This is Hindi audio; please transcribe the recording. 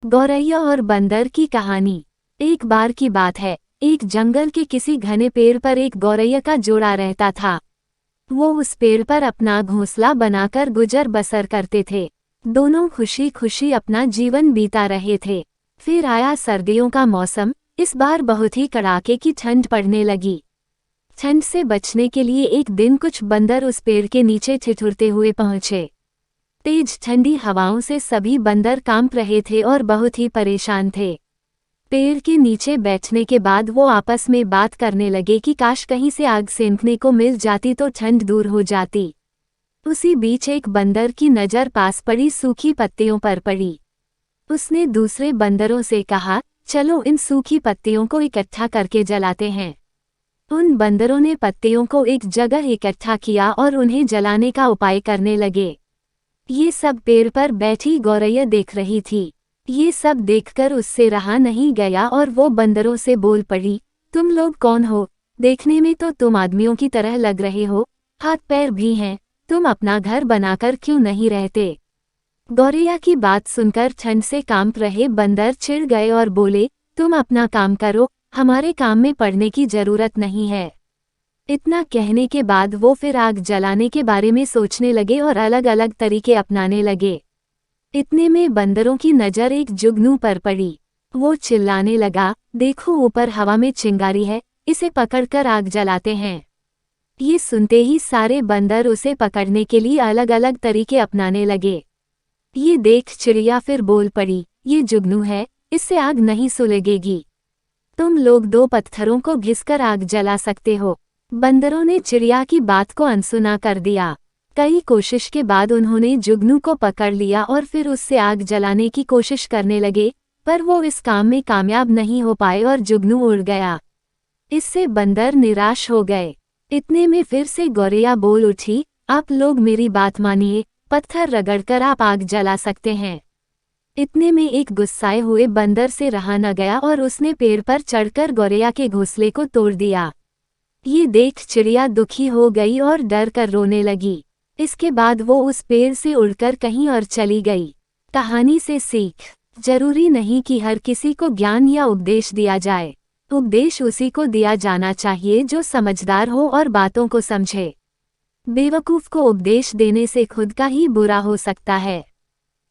गौरैया और बंदर की कहानी। एक बार की बात है, एक जंगल के किसी घने पेड़ पर एक गौरैया का जोड़ा रहता था। वो उस पेड़ पर अपना घोंसला बनाकर गुजर बसर करते थे। दोनों खुशी खुशी अपना जीवन बीता रहे थे। फिर आया सर्दियों का मौसम। इस बार बहुत ही कड़ाके की ठंड पड़ने लगी। ठंड से बचने के लिए एक दिन कुछ बंदर उस पेड़ के नीचे ठिठुरते हुए पहुंचे। तेज ठंडी हवाओं से सभी बंदर कांप रहे थे और बहुत ही परेशान थे। पेड़ के नीचे बैठने के बाद वो आपस में बात करने लगे कि काश कहीं से आग सेंकने को मिल जाती तो ठंड दूर हो जाती। उसी बीच एक बंदर की नज़र पास पड़ी सूखी पत्तियों पर पड़ी। उसने दूसरे बंदरों से कहा, चलो इन सूखी पत्तियों को इकट्ठा करके जलाते हैं। उन बंदरों ने पत्तियों को एक जगह इकट्ठा किया और उन्हें जलाने का उपाय करने लगे। ये सब पेड़ पर बैठी गौरैया देख रही थी। ये सब देखकर उससे रहा नहीं गया और वो बंदरों से बोल पड़ी, तुम लोग कौन हो? देखने में तो तुम आदमियों की तरह लग रहे हो, हाथ पैर भी हैं, तुम अपना घर बनाकर क्यों नहीं रहते? गौरैया की बात सुनकर ठंड से कांप रहे बंदर चिढ़ गए और बोले, तुम अपना काम करो, हमारे काम में पड़ने की जरूरत नहीं है। इतना कहने के बाद वो फिर आग जलाने के बारे में सोचने लगे और अलग अलग तरीके अपनाने लगे। इतने में बंदरों की नज़र एक जुगनू पर पड़ी। वो चिल्लाने लगा, देखो ऊपर हवा में चिंगारी है, इसे पकड़कर आग जलाते हैं। ये सुनते ही सारे बंदर उसे पकड़ने के लिए अलग अलग तरीके अपनाने लगे। ये देख चिड़िया फिर बोल पड़ी, ये जुगनू है, इससे आग नहीं सुलगेगी। तुम लोग दो पत्थरों को घिसकर आग जला सकते हो। बंदरों ने चिड़िया की बात को अनसुना कर दिया। कई कोशिश के बाद उन्होंने जुगनू को पकड़ लिया और फिर उससे आग जलाने की कोशिश करने लगे, पर वो इस काम में कामयाब नहीं हो पाए और जुगनू उड़ गया। इससे बंदर निराश हो गए। इतने में फिर से गौरैया बोल उठी, आप लोग मेरी बात मानिए, पत्थर रगड़कर आप आग जला सकते हैं। इतने में एक गुस्साए हुए बंदर से रहा न गया और उसने पेड़ पर चढ़कर गौरैया के घोंसले को तोड़ दिया। ये देख चिड़िया दुखी हो गई और डर कर रोने लगी। इसके बाद वो उस पेड़ से उड़कर कहीं और चली गई। कहानी से सीख, जरूरी नहीं कि हर किसी को ज्ञान या उपदेश दिया जाए। उपदेश उसी को दिया जाना चाहिए जो समझदार हो और बातों को समझे। बेवकूफ़ को उपदेश देने से खुद का ही बुरा हो सकता है।